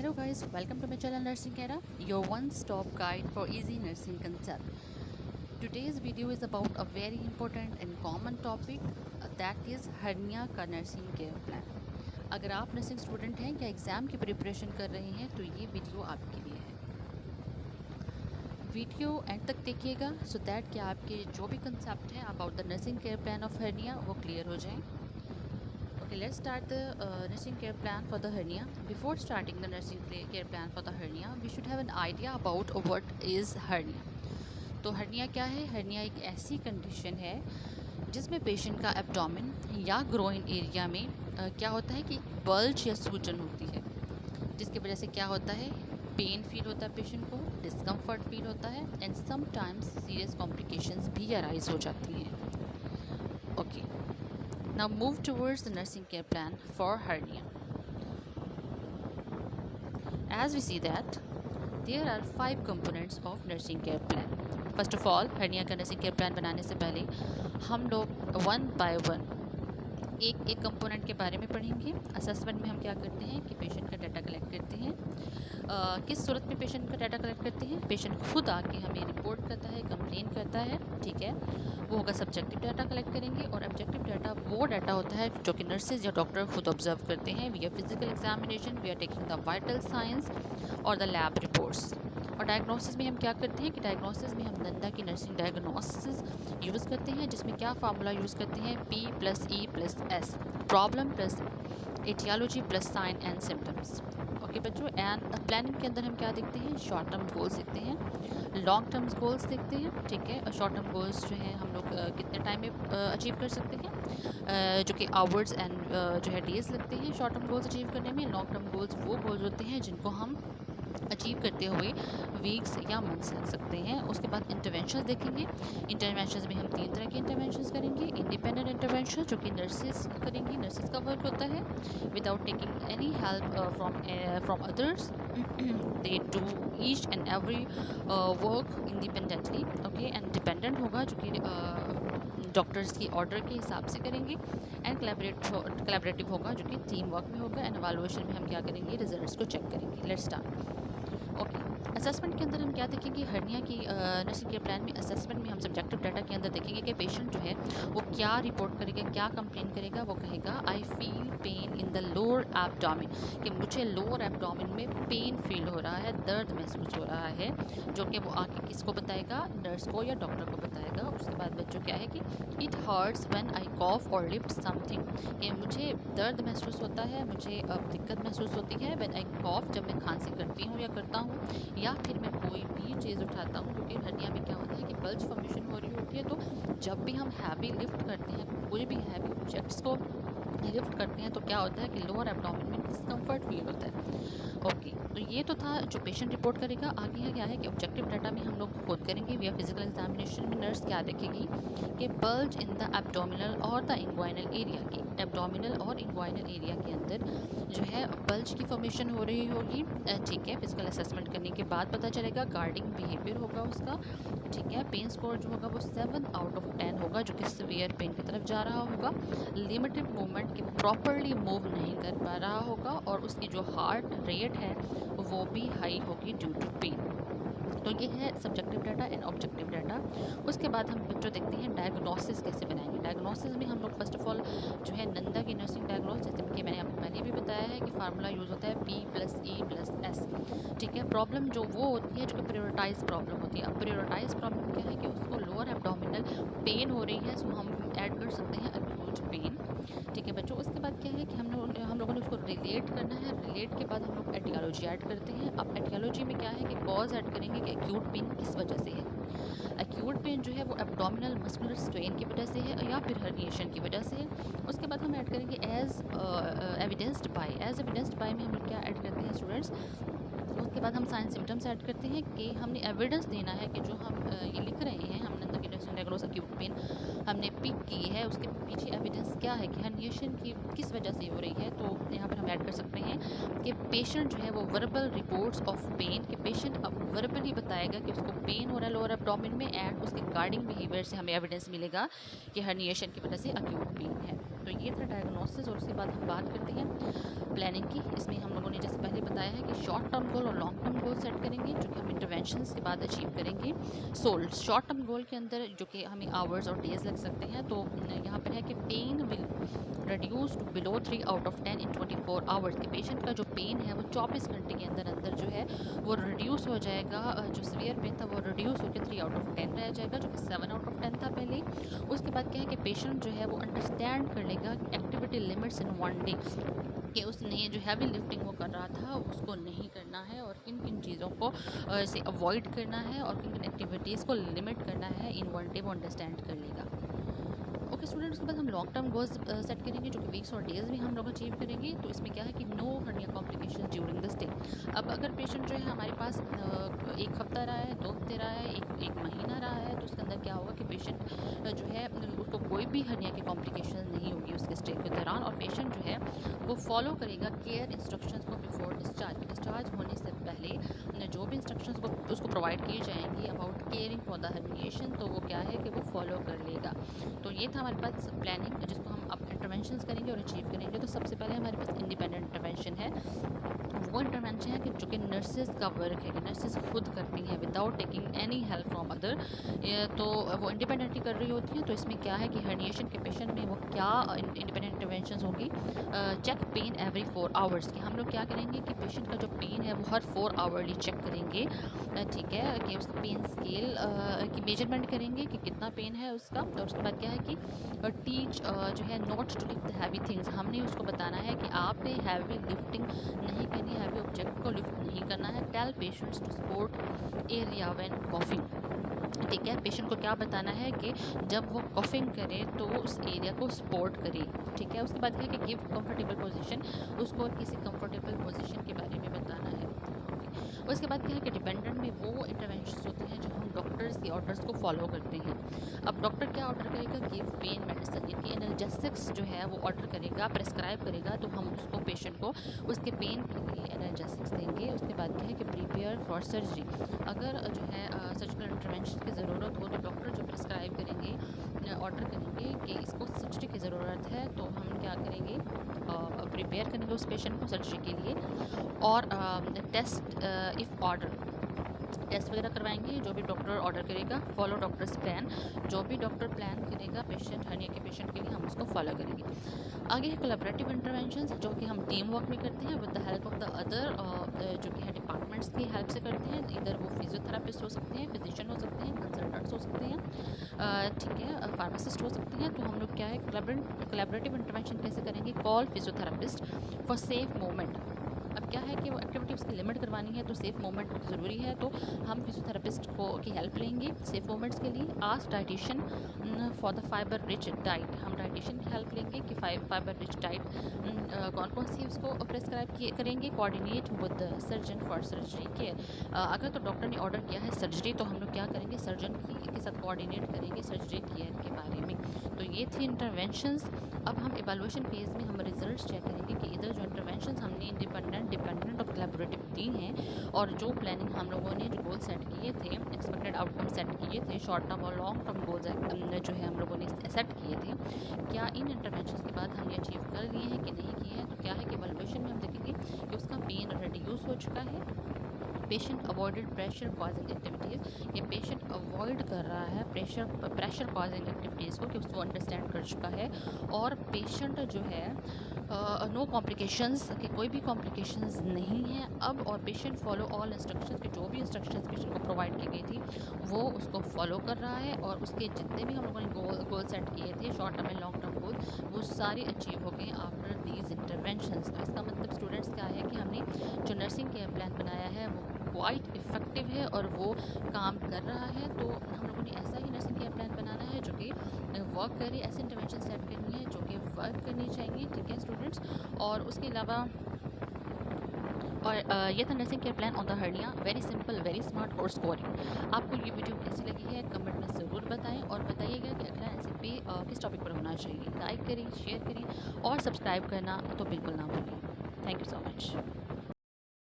Hello guys, welcome to my channel Nursing Era, your one-stop guide for easy nursing concept. Today's video is about a very important and common topic that is hernia का nursing care plan. अगर आप nursing student हैं या exam की preparation कर रहे हैं तो ये वीडियो आपके लिए है। वीडियो एंड तक देखिएगा सो दैट कि आपके जो भी कंसेप्ट हैं about the nursing care plan of hernia वो क्लियर हो जाएं। Okay, let's start the nursing care plan for the hernia. Before starting the nursing care plan for the hernia, we should have an idea about what is hernia. तो hernia क्या है? hernia एक ऐसी condition है जिसमें patient का abdomen या groin area में क्या होता है कि बल्ज या सूजन होती है, जिसकी वजह से क्या होता है, पेन फील होता है पेशेंट को, डिस्कम्फर्ट फील होता है एंड समटाइम्स सीरियस कॉम्प्लिकेशंस भी अराइज हो जाती हैं. Okay, now move towards the nursing care plan for hernia. As we see that there are 5 components of nursing care plan. First of all, hernia का nursing care plan बनाने से पहले हम लोग one by one एक एक component के बारे में पढ़ेंगे. असेसमेंट में हम क्या करते हैं कि पेशेंट का डाटा कलेक्ट करते हैं. किस सूरत में पेशेंट का डाटा कलेक्ट करते हैं? पेशेंट खुद आके हमें रिपोर्ट करता है, कंप्लेन करता है, ठीक है, वो होगा सब्जेक्टिव डाटा कलेक्ट करेंगे. और ऑब्जेक्टिव डाटा वो डाटा होता है जो कि नर्सेज या डॉक्टर खुद ऑब्जर्व करते हैं. We are physical examination, we are taking the vital signs और द लैब रिपोर्ट्स. और डायग्नोसिस में हम क्या करते हैं कि डायग्नोसिस में हम नंदा की नर्सिंग डायग्नोसिस यूज़ करते हैं, जिसमें क्या फार्मूला यूज़ करते हैं, P+E+S, problem plus aetiology plus sign and symptoms. Okay बच्चों, एंड प्लानिंग के अंदर हम क्या देखते हैं, शॉर्ट टर्म गोल्स देखते हैं, लॉन्ग टर्म गोल्स देखते हैं, ठीक है. और शॉर्ट टर्म गोल्स जो है हम लोग कितने टाइम में अचीव कर सकते हैं, जो कि आवर्स एंड जो है डेज लगते हैं शॉर्ट टर्म गोल्स अचीव करने में. लॉन्ग टर्म गोल्स वो गोल्स होते हैं जिनको हम अचीव करते हुए वीक्स या मंथ्स लग सकते हैं. उसके बाद इंटरवेंशंस देखेंगे. इंटरवेंशंस में हम 3 तरह के इंटरवेंशंस करेंगे. इंडिपेंडेंट इंटरवेंशन जो कि नर्सेज करेंगी, नर्सेज का वर्क होता है without taking any help from others. They do each and every work independently. Okay, and dependent होगा जो कि डॉक्टर्स की ऑर्डर के हिसाब से करेंगे. एंड कोलैबोरेटिव होगा जो कि टीम वर्क में होगा. एंड एवैल्यूएशन में हम क्या करेंगे, रिजल्ट्स को चेक करेंगे. Let's start. ओके, असेसमेंट के अंदर हम क्या देखेंगे, हर्निया की नर्सिंग केयर प्लान में असेसमेंट में हम सब्जेक्टिव डाटा के अंदर देखेंगे कि पेशेंट जो है वो क्या रिपोर्ट करेगा, क्या कंप्लेन करेगा. वो कहेगा I feel pain in the lower abdomen, कि मुझे लोअर एब्डोमेन में पेन फील हो रहा है, दर्द महसूस हो रहा है, जो कि वो आके किसको बताएगा, नर्स को या डॉक्टर को बताएगा. उसके बाद बच्चों क्या है कि इट हर्ट्स व्हेन आई कॉफ और लिफ्ट समथिंग, कि मुझे दर्द महसूस होता है, मुझे दिक्कत महसूस होती है व्हेन आई कॉफ, जब मैं खांसी करती हूँ या करता हूँ, या फिर मैं कोई भी चीज़ उठाता हूँ. क्योंकि हर्निया में क्या होता है कि बल्ज फॉर्मेशन हो रही होती है, तो जब भी हम हैवी लिफ्ट करते हैं, कोई भी हैवी ऑब्जेक्ट्स को लिफ्ट करते हैं, तो क्या होता है कि लोअर एब्डोमेन में डिस्कम्फर्ट फील होता है. ओके, तो ये तो था जो पेशेंट रिपोर्ट करेगा. आगे है क्या है कि ऑब्जेक्टिव डाटा में हम लोग खुद करेंगे. वी आर फिजिकल एग्जामिनेशन में नर्स क्या देखेगी कि बल्ज इन द एब्डोमिनल और द इंग्वाइनल एरिया की, एब्डोमिनल और इंग्वाइनल एरिया के अंदर जो है बल्ज की फॉर्मेशन हो रही होगी. ठीक है, फिजिकल असेसमेंट करने के बाद पता चलेगा. गार्डिंग बिहेवियर होगा उसका, ठीक है. पेन स्कोर जो होगा वो 7/10 होगा, जो कि सीवियर पेन की तरफ जा रहा होगा. लिमिटेड मूवमेंट की प्रॉपरली मूव नहीं कर पा रहा होगा. और उसकी जो हार्ट रेट है वो भी हाई होगी ड्यू टू पेन. तो ये है subjective data and objective data. उसके बाद हम बच्चों देखते हैं डायग्नोसिस कैसे बनाएंगे. डायग्नोसिस में हम लोग फर्स्ट ऑफ ऑल जो है नंदा की नर्सिंग डायग्नोसिस, जैसे कि मैंने आपको पहले भी बताया है कि फार्मूला यूज़ होता है P+E+S, ठीक है. प्रॉब्लम जो वो होती है जो कि प्रियोरिटाइज प्रॉब्लम होती है. अब प्रियोरिटाइज प्रॉब्लम क्या है कि उसको लोअर एब्डोमिनल पेन हो रही है, सो हम ऐड कर सकते हैं एक्यूट पेन, ठीक है बच्चों. उसके बाद क्या है कि हम लोगों ने उसको रिलेट करना है. रिलेट के बाद हम लोग एटियोलॉजी ऐड करते हैं. अब एटियोलॉजी में क्या है कि कॉज ऐड करेंगे कि एक्यूट पेन किस वजह से है. एक्यूट पेन जो है वो एब्डोमिनल मस्कुलर स्ट्रेन की वजह से है या फिर हर्निएशन की वजह से है. उसके बाद हम ऐड करेंगे as evidenced by. As evidenced by में हम लोग क्या ऐड करते हैं स्टूडेंट्स. उसके बाद हम साइन सिम्टम्स ऐड करते हैं कि हमने एविडेंस देना है कि जो हम ये लिख रहे हैं, हम नंदा की नर्सिंग डायग्नोसिस एक्यूट पेन हमने पिक की है, उसके पीछे एविडेंस क्या है कि हर्निएशन की किस वजह से हो रही है. तो यहाँ पर हम ऐड कर सकते हैं कि कि पेशेंट जो है वो वर्बल रिपोर्ट्स ऑफ पेन, कि पेशेंट अब वर्बली बताएगा कि उसको पेन हो रहा है लोअर एब्डोमेन में, एंड उसके गार्डिंग बिहेवियर से हमें एविडेंस मिलेगा कि हर्निएशन की वजह से अक्यूट पेन है। तो ये था डायग्नोसिस। और उसके बाद हम बात करते हैं प्लानिंग की। इसमें हम लोगों ने जैसे पहले बताया है कि शॉर्ट टर्म गोल और लॉन्ग टर्म गोल सेट करेंगे, जो कि हम इंटरवेंशन के बाद अचीव करेंगे। शॉर्ट टर्म गोल के अंदर जो कि हमें आवर्स और डेज लग सकते हैं, तो यहाँ पर है कि pain will reduce to below 3 out of 10 in 24 hours. के पेशेंट का जो पेन है वो 24 घंटे के अंदर अंदर जो है वो रिड्यूस हो जाएगा। जो सीवियर पेन था वो रिड्यूस होकर 3 आउट ऑफ 10 रह जाएगा, जो कि 7 आउट ऑफ 10 था पहले। उसके बाद क्या है कि पेशेंट जो है वो अंडरस्टैंड कर लेगा एक्टिविटी लिमिट्स इन 1 डे, कि उसने जो हैवी लिफ्टिंग वो कर रहा था उसको नहीं करना है, और किन किन चीज़ों को से अवॉइड करना है, और किन किन एक्टिविटीज़ को लिमिट करना है इन 1 डे, वो अंडरस्टैंड कर लेगा। ओके स्टूडेंट, उसके बाद हम लॉन्ग टर्म गोल्स सेट करेंगे, जो कि वीक्स और डेज भी हम लोग अचीव करेंगे। तो इसमें क्या है कि no hernia complication during this day. अब अगर पेशेंट जो है हमारे पास 1 हफ्ता रहा है, 2 हफ्ते रहा है, एक महीना रहा है, तो उसके अंदर क्या होगा कि पेशेंट जो है उसको कोई भी हर्निया की कॉम्प्लिकेशन नहीं होगी उसके स्टे के दौरान, और पेशेंट जो है वो फॉलो करेगा केयर इंस्ट्रक्शंस को बिफोर डिस्चार्ज होने से पहले। जो भी इंस्ट्रक्शंस को उसको प्रोवाइड की जाएंगी about caring for the herniation, तो वो क्या है कि वो फॉलो कर लेगा। तो ये था हमारे पास प्लानिंग, जिसको हम अब इंटरवेंशंस करेंगे और अचीव करेंगे। तो सबसे पहले हमारे पास इंडिपेंडेंट इंटरवेंशन है। वो इंटरवेंशन है कि जो कि नर्सेज का वर्क है, कि नर्सेज खुद करती हैं without taking any help from other. तो वो इंडिपेंडेंटली कर रही होती हैं। तो इसमें क्या है कि हर्निएशन के पेशेंट में वो क्या इंडिपेंडेंट इंटरवेंशन होगी। चेक पेन एवरी 4 आवर्स, कि हम लोग क्या करेंगे कि पेशेंट का जो पेन है वो हर 4 आवरली चेक करेंगे। ठीक है, कि उसका पेन स्केल की मेजरमेंट करेंगे कि कितना पेन है उसका। और उसके बाद क्या है कि टीच जो है not to lift the heavy things, हमने उसको बताना है कि आपने हैवी लिफ्टिंग नहीं करनी, हैवी ऑब्जेक्ट को लिफ्ट नहीं करना है। Tell patients to support area when coughing, ठीक है, पेशेंट को क्या बताना है कि जब वो कॉफिंग करे तो वो उस एरिया को सपोर्ट करे। ठीक है, उसके बाद क्या है कि गिव कंफर्टेबल पोजीशन, उसको किसी कंफर्टेबल पोजीशन के बारे में बताना है। उसके बाद क्या है कि डिपेंडेंट में वो इंटरवेंशंस होते हैं जो हम डॉक्टर्स के ऑर्डर्स को फॉलो करते हैं। अब डॉक्टर क्या ऑर्डर करेगा, गिव पेन मेडिसिन, यानी एनाल्जेसिक्स जो है वो ऑर्डर करेगा, प्रेस्क्राइब करेगा, तो हम उसको पेशेंट को उसके पेन के लिए एनाल्जेसिक्स देंगे। उसके बाद क्या है कि प्रिपेयर फॉर सर्जरी, अगर जो है सर्जिकल इंटरवेंशन की ज़रूरत हो तो डॉक्टर जो प्रेस्क्राइब करेंगे, ऑर्डर करेंगे कि इसको सर्जरी की ज़रूरत है, तो हम क्या करेंगे, प्रिपेयर करेंगे उस पेशेंट को सर्जरी के लिए। और टेस्ट इफ़ ऑर्डर, टेस्ट वगैरह करवाएंगे जो भी डॉक्टर ऑर्डर करेगा। फॉलो डॉक्टर्स प्लान, जो भी डॉक्टर प्लान करेगा पेशेंट हर्निया के पेशेंट के लिए हम उसको फॉलो करेंगे। आगे है कोलैबोरेटिव इंटरवेंशंस, जो कि हम टीम वर्क में करते हैं with the help of the other, जो कि है डिपार्टमेंट्स की हेल्प से करते हैं। इधर वो फिजियोथेरापिस्ट हो सकते हैं, फिजिशियन हो सकते हैं, कंसल्टेंट्स हो सकते हैं, ठीक है, फार्मासिस्ट हो सकते हैं। तो हम लोग क्या है कोलैबोरेटिव इंटरवेंशन कैसे करेंगे, call physiotherapist for safe movement. अब क्या है कि वो एक्टिविटी उसकी लिमिट करवानी है, तो सेफ मूवमेंट ज़रूरी है, तो हम फिजियोथेरापिस्ट को की हेल्प लेंगे सेफ मूवमेंट्स के लिए। Ask dietitian for the fibre rich diet, हम डाइटिशियन की हेल्प लेंगे कि फाइबर रिच डाइट कौन कौन सी उसको प्रेस्क्राइब करेंगे। Coordinate with the surgeon for surgery care, अगर तो डॉक्टर ने ऑर्डर किया है सर्जरी, तो हम लोग क्या करेंगे, सर्जन के साथ कोऑर्डिनेट करेंगे सर्जरी केयर के बारे में। तो ये थी इंटरवेंशंस। अब हम एवेलुएशन फेज़ में हम रिजल्ट्स चेक करेंगे कि इधर जो इंटरवेंशंस हमने डिपेंडेंट और कोलैबोरेटिव दी हैं, और जो प्लानिंग हम लोगों ने जो गोल सेट किए थे, एक्सपेक्टेड आउटकम सेट किए थे, शॉर्ट टर्म और लॉन्ग टर्म गोल्स जो है हम लोगों ने सेट किए थे, क्या इन इंटरवेंशन के बाद हमने अचीव कर लिए हैं कि नहीं किए हैं। तो क्या है कि एवेलुएशन में हम देखेंगे कि उसका पेन रिड्यूस हो चुका है, patient avoided pressure causing activities, ये पेशेंट अवॉइड कर रहा है प्रेशर कॉजिंग एक्टिविटीज़ को, कि उसको अंडरस्टैंड कर चुका है। और पेशेंट जो है नो कॉम्प्लिकेशंस, कि कोई भी कॉम्प्लिकेशंस नहीं है अब। और पेशेंट फॉलो ऑल इंस्ट्रक्शंस, कि जो भी इंस्ट्रक्शंस पेशेंट को प्रोवाइड की गई थी वो उसको फॉलो कर रहा है, और उसके जितने भी हम लोगों ने गोल सेट किए थे short term and long term goal, वो सारे अचीव हो गए आफ्टर दीज इंटरवेंशंस। तो इसका मतलब स्टूडेंट्स क्या है कि हमने जो नर्सिंग केयर प्लान बनाया है वो क्वाइट इफ़ेक्टिव है और वो काम कर रहा है। तो हम लोगों ने ऐसा ही नर्सिंग केयर प्लान बनाना है जो कि वर्क करे, ऐसे इंटरवेंशन सेट करनी है जो कि वर्क करनी चाहिए। ठीक है स्टूडेंट्स, और उसके अलावा और ये था nursing care plan on the hernia, very simple, very smart और स्कोरिंग। आपको ये वीडियो कैसी लगी है कमेंट में ज़रूर बताएं, और बताइएगा कि अगला एनसीपी किस टॉपिक पर होना चाहिए। लाइक करें, शेयर करें और सब्सक्राइब करना तो बिल्कुल ना भूलें। Thank you so much.